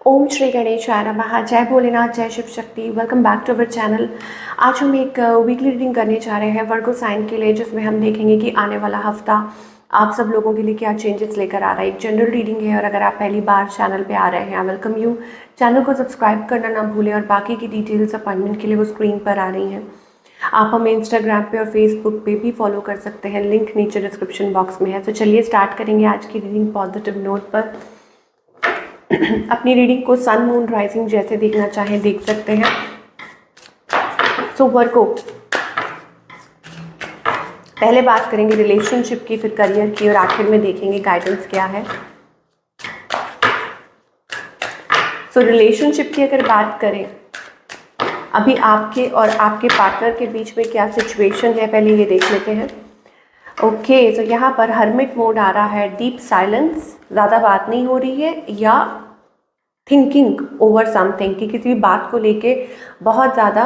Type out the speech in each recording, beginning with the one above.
ओम श्री गणेशाय नमः। जय भोलेनाथ, जय Shiv Shakti. Welcome back to our channel. आज हम एक वीकली रीडिंग करने जा रहे हैं वर्गो साइन के लिए, जिसमें हम देखेंगे कि आने वाला हफ्ता आप सब लोगों के लिए क्या चेंजेस लेकर आ रहा है। एक जनरल रीडिंग है और अगर आप पहली बार चैनल पे आ रहे हैं, आई वेलकम यू। चैनल को सब्सक्राइब करना ना भूलें और बाकी की डिटेल्स अपॉइंटमेंट के लिए वो स्क्रीन पर आ रही हैं। आप हमें इंस्टाग्राम पे और फेसबुक पे भी फॉलो कर सकते हैं, लिंक नीचे डिस्क्रिप्शन बॉक्स में है। तो चलिए स्टार्ट करेंगे आज की रीडिंग पॉजिटिव नोट पर। अपनी रीडिंग को सन मून राइजिंग जैसे देखना चाहें देख सकते हैं। सो वर्गो, पहले बात करेंगे रिलेशनशिप की, फिर करियर की और आखिर में देखेंगे गाइडेंस क्या है। सो रिलेशनशिप की अगर बात करें, अभी आपके और आपके पार्टनर के बीच में क्या सिचुएशन है, पहले ये देख लेते हैं। ओके, तो यहाँ पर हर्मिट मोड आ रहा है, डीप साइलेंस, ज़्यादा बात नहीं हो रही है, या थिंकिंग ओवर समथिंग, कि किसी भी बात को लेके बहुत ज़्यादा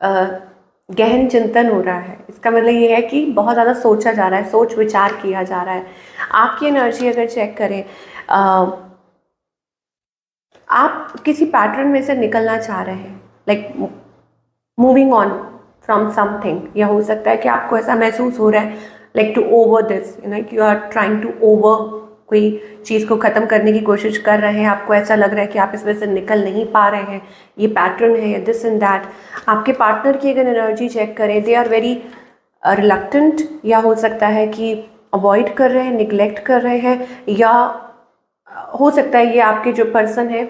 गहन चिंतन हो रहा है। इसका मतलब ये है कि बहुत ज़्यादा सोचा जा रहा है, सोच विचार किया जा रहा है। आपकी एनर्जी अगर चेक करें, आप किसी पैटर्न में से निकलना चाह रहे हैं, like moving on from something, या हो सकता है कि आपको ऐसा महसूस हो रहा है like to over this, you are trying to over, कोई चीज़ को ख़त्म करने की कोशिश कर रहे हैं, आपको ऐसा लग रहा है कि आप इसमें से निकल नहीं पा रहे हैं, ये पैटर्न है या दिस एंड दैट। आपके पार्टनर की अगर एनर्जी चेक करें, दे आर वेरी रिलक्टेंट, या हो सकता है कि अवॉइड कर रहे हैं, निगलेक्ट कर रहे हैं, या हो सकता है ये आपके जो पर्सन है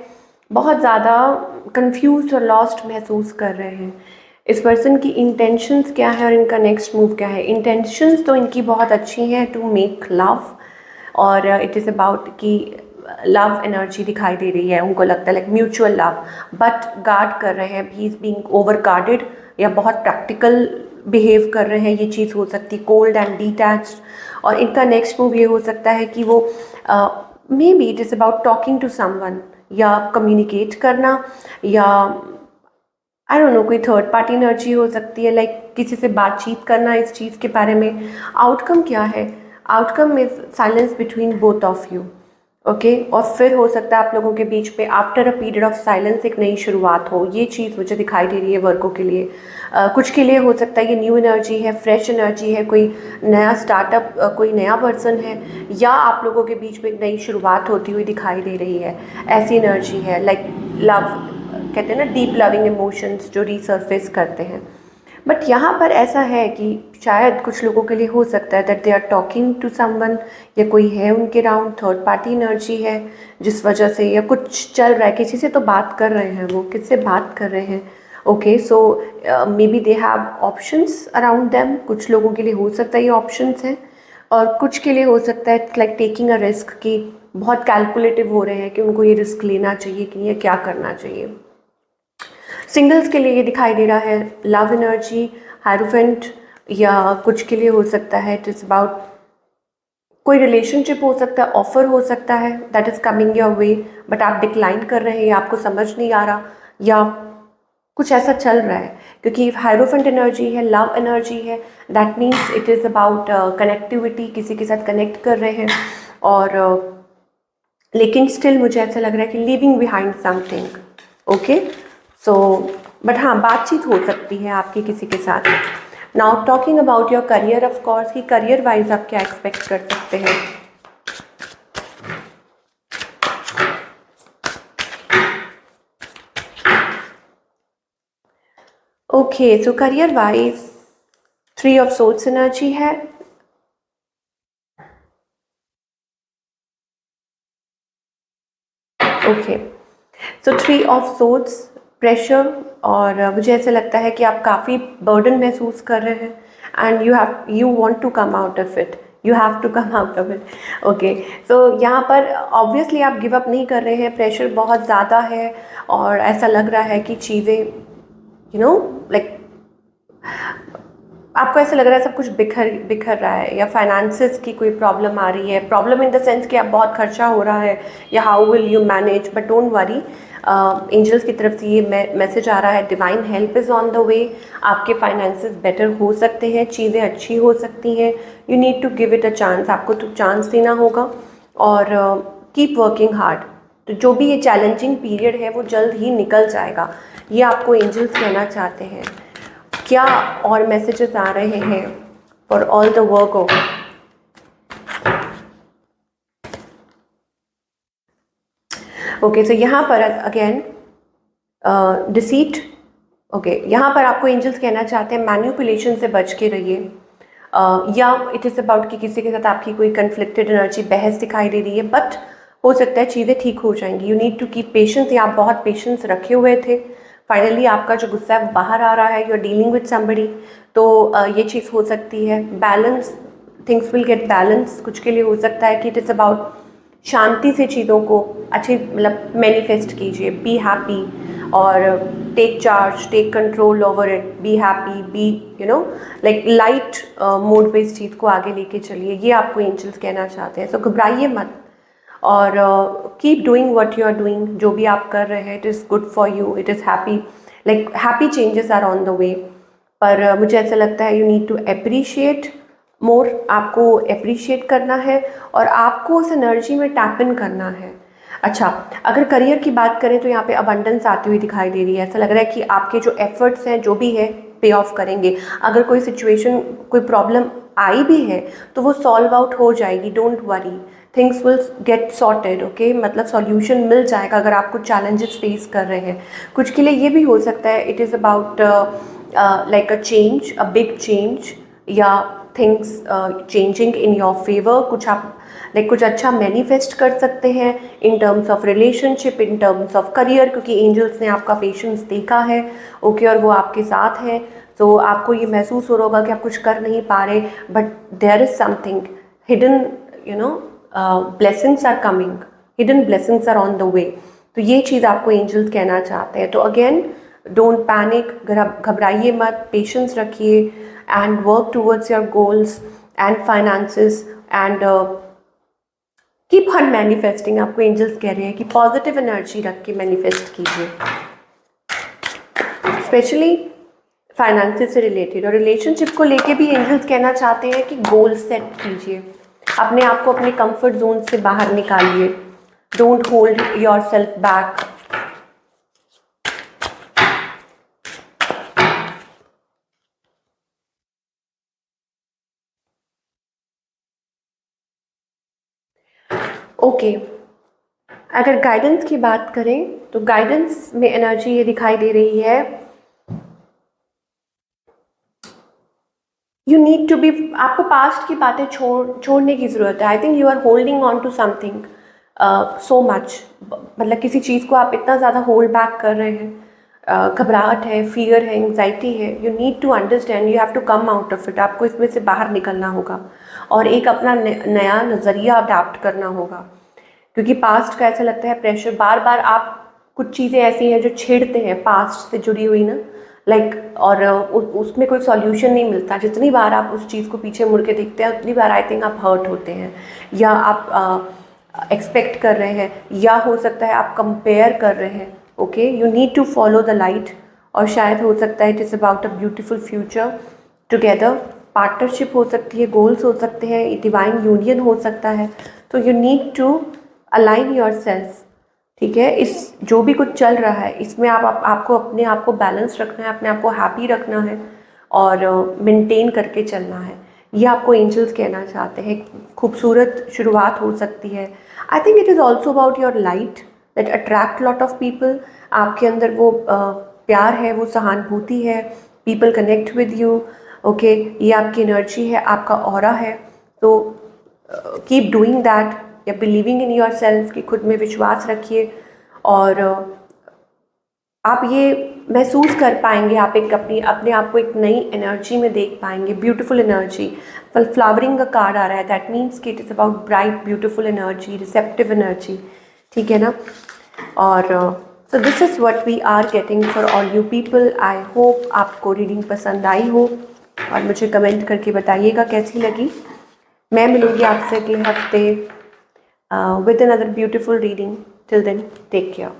बहुत ज़्यादा कंफ्यूज और लॉस्ट महसूस कर रहे हैं। इस पर्सन की इंटेंशंस क्या है और इनका नेक्स्ट मूव क्या है। इंटेंशंस तो इनकी बहुत अच्छी हैं, टू मेक लव, और इट इज़ अबाउट कि लव एनर्जी दिखाई दे रही है, उनको लगता है like mutual love, but guard कर रहे हैं, he is being over guarded, या बहुत प्रैक्टिकल बिहेव कर रहे हैं। ये चीज़ हो सकती है कोल्ड एंड डिटैच्ड। और इनका नेक्स्ट मूव ये हो सकता है कि वो maybe it is about talking to someone, या कम्युनिकेट करना, या आई डोंट नो कोई थर्ड पार्टी एनर्जी हो सकती है, लाइक किसी से बातचीत करना इस चीज़ के बारे में। आउटकम क्या है? Outcome is silence between both of you. Okay, और फिर हो सकता है आप लोगों के बीच में after a period of silence एक नई शुरुआत हो। ये चीज़ मुझे दिखाई दे रही है वर्गो के लिए। कुछ के लिए हो सकता है ये न्यू एनर्जी है, फ्रेश एनर्जी है, कोई नया स्टार्टअप, कोई नया पर्सन है, या आप लोगों के बीच में एक नई शुरुआत होती हुई दिखाई दे रही है। ऐसी एनर्जी है, लाइक लव, कहते हैं ना डीप लविंग इमोशंस जो रीसर्फेस करते हैं। बट यहाँ पर ऐसा है कि शायद कुछ लोगों के लिए हो सकता है that they are talking to someone, या कोई है उनके राउंड, थर्ड पार्टी एनर्जी है जिस वजह से, या कुछ चल रहा है, किसी से तो बात कर रहे हैं, वो किससे बात कर रहे हैं। Okay, so may be they have options around them. कुछ लोगों के लिए हो सकता है ये ऑप्शंस हैं, और कुछ के लिए हो सकता है लाइक टेकिंग अ रिस्क, कि बहुत कैलकुलेटिव हो रहे हैं कि उनको ये रिस्क लेना चाहिए कि ये क्या करना चाहिए। सिंगल्स के लिए ये दिखाई दे रहा है लव एनर्जी, हायरोफेंट, या कुछ के लिए हो सकता है इट इज़ अबाउट कोई रिलेशनशिप हो सकता है, ऑफर हो सकता है that is coming your way, but आप डिक्लाइन कर रहे हैं, या आपको समझ नहीं आ रहा, या कुछ ऐसा चल रहा है। क्योंकि हायरोफेंट एनर्जी है, लव एनर्जी है, that means it is about connectivity, किसी के साथ कनेक्ट कर रहे हैं, और लेकिन स्टिल मुझे ऐसा लग रहा है कि leaving behind something. Okay, so but हाँ, बातचीत हो सकती है आपकी किसी के साथ। Now talking about your career, of course, कि करियर वाइज आप क्या एक्सपेक्ट कर सकते हैं। Okay, so career wise 3 of swords energy है, okay, so 3 of swords, pressure, और मुझे ऐसा लगता है कि आप काफ़ी बर्डन महसूस कर रहे हैं and you want to come out of it, you have to come out of it. Okay, so यहाँ पर ऑब्वियसली आप गिव अप नहीं कर रहे हैं, प्रेशर बहुत ज़्यादा है, और ऐसा लग रहा है कि चीज़ें लाइक आपको ऐसा लग रहा है सब कुछ बिखर बिखर रहा है, या फाइनेंसेस की कोई प्रॉब्लम आ रही है, प्रॉब्लम इन द सेंस कि आप बहुत खर्चा हो रहा है, या how will you manage. But don't worry, angels की तरफ से ये मैसेज आ रहा है, divine help is on the way. आपके फाइनेंसेस बेटर हो सकते हैं, चीज़ें अच्छी हो सकती हैं, you need to give it a chance, आपको तो चांस देना होगा, और कीप वर्किंग हार्ड। तो जो भी ये चैलेंजिंग पीरियड है वो जल्द ही निकल जाएगा, ये आपको एंजल्स कहना चाहते हैं। क्या और मैसेजेस आ रहे हैं for all the Virgo? Okay, so यहाँ पर अगेन डिसीट। ओके, यहाँ पर आपको एंजल्स कहना चाहते हैं मैन्युपुलेशन से बच के रहिए, या इट इज़ अबाउट कि किसी के साथ आपकी कोई कन्फ्लिक्टेड एनर्जी, बहस दिखाई दे रही है, बट हो सकता है चीज़ें ठीक हो जाएंगी। You need to keep patience, या आप बहुत पेशेंस रखे हुए थे, फाइनली आपका जो गुस्सा है वो बाहर आ रहा है, you are dealing with somebody, तो ये चीज़ हो सकती है। Balance, things will get balance. कुछ के लिए हो सकता है कि इट इज़ अबाउट शांति से चीज़ों को अच्छी मतलब मैनिफेस्ट कीजिए, बी हैप्पी और take charge, take control over it, be happy, be you know like light mode पे इस चीज़ को आगे लेके चलिए, ये आपको एंजल्स कहना चाहते हैं। सो घबराइए मत और keep doing what you are doing, जो भी आप कर रहे हैं it is good for you, it is happy, like happy changes are on the way. पर मुझे ऐसा लगता है you need to appreciate more, आपको अप्रिशिएट करना है और आपको उस एनर्जी में टैप इन करना है। अच्छा, अगर करियर की बात करें तो यहाँ पे अबंडेंस आती हुई दिखाई दे रही है। ऐसा लग रहा है कि आपके जो एफर्ट्स हैं जो भी है पे ऑफ करेंगे। अगर कोई सिचुएशन, कोई प्रॉब्लम आई भी है तो वो सॉल्व आउट हो जाएगी, don't worry, things will get sorted. Okay, मतलब सॉल्यूशन मिल जाएगा अगर आप कुछ चैलेंजेस फेस कर रहे हैं। कुछ के लिए ये भी हो सकता है it is about like a change, a big change, या things changing in your favour. कुछ आप लाइक कुछ अच्छा मैनिफेस्ट कर सकते हैं in terms of relationship, in terms of career, क्योंकि एंजल्स ने आपका पेशेंस देखा है। ओके, और वो आपके साथ है, तो आपको ये महसूस हो रहा होगा कि आप कुछ कर नहीं पा रहे, but there is something hidden, you know, blessings are coming, hidden blessings are on the way. तो ये चीज़ आपको एंजल्स कहना चाहते हैं। तो अगेन डोंट पैनिक, घबराइए मत, पेशेंस रखिए and work towards your goals and finances and keep on manifesting. आपको एंजल्स कह रहे हैं कि पॉजिटिव एनर्जी रख के मैनिफेस्ट कीजिए, स्पेशली फाइनेंसेस से रिलेटेड। और रिलेशनशिप को लेके भी एंजल्स कहना चाहते हैं कि गोल सेट कीजिए, अपने आप को अपने कंफर्ट जोन से बाहर निकालिए, don't hold your self back. Okay, अगर गाइडेंस की बात करें तो गाइडेंस में एनर्जी ये दिखाई दे रही है, यू नीड टू बी, आपको पास्ट की बातें छोड़ने की ज़रूरत है। I think you are holding on to something so much, मतलब किसी चीज़ को आप इतना ज़्यादा होल्ड बैक कर रहे हैं, घबराहट है, फियर है, एंग्जाइटी है। You need to understand, you have to come out of it. आपको इसमें से बाहर निकलना होगा और एक अपना नया नज़रिया अडाप्ट करना होगा, क्योंकि पास्ट का ऐसा लगता है प्रेशर, बार बार आप कुछ चीज़ें ऐसी हैं जो छेड़ते हैं पास्ट से जुड़ी हुई ना, लाइक और उसमें कोई सॉल्यूशन नहीं मिलता। जितनी बार आप उस चीज़ को पीछे मुड़ के देखते हैं उतनी बार आई थिंक आप हर्ट होते हैं, या आप एक्सपेक्ट कर रहे हैं, या हो सकता है आप कंपेयर कर रहे हैं। Okay, you need to follow the light, और शायद हो सकता है it is about a beautiful future together, partnership हो सकती है, गोल्स हो सकते हैं, डिवाइन यूनियन हो सकता है। तो you need to align yourself, ठीक है। इस जो भी कुछ चल रहा है इसमें आपको अपने आप को बैलेंस रखना है, अपने आप को हैप्पी रखना है और मेंटेन करके चलना है, ये आपको एंजल्स कहना चाहते हैं। खूबसूरत शुरुआत हो सकती है। I think it is also about your light that attract lot of people. आपके अंदर वो प्यार है, वो सहानुभूति है, people connect with you. Okay, ये आपकी एनर्जी है, आपका ऑरा है। तो कीप डूइंग दैट, या बिलीविंग इन योर सेल्फ, कि खुद में विश्वास रखिए और आप ये महसूस कर पाएंगे, आप एक अपने आप को एक नई एनर्जी में देख पाएंगे, ब्यूटीफुल एनर्जी। फ्लावरिंग का कार्ड आ रहा है, दैट मीन्स कि it is about bright beautiful energy, receptive energy, ठीक है ना। और so this is what we are getting for all you people. I hope आपको रीडिंग पसंद आई हो और मुझे कमेंट करके बताइएगा कैसी लगी। मैं मिलूँगी आपसे अगले हफ्ते with another beautiful reading. Till then, take care.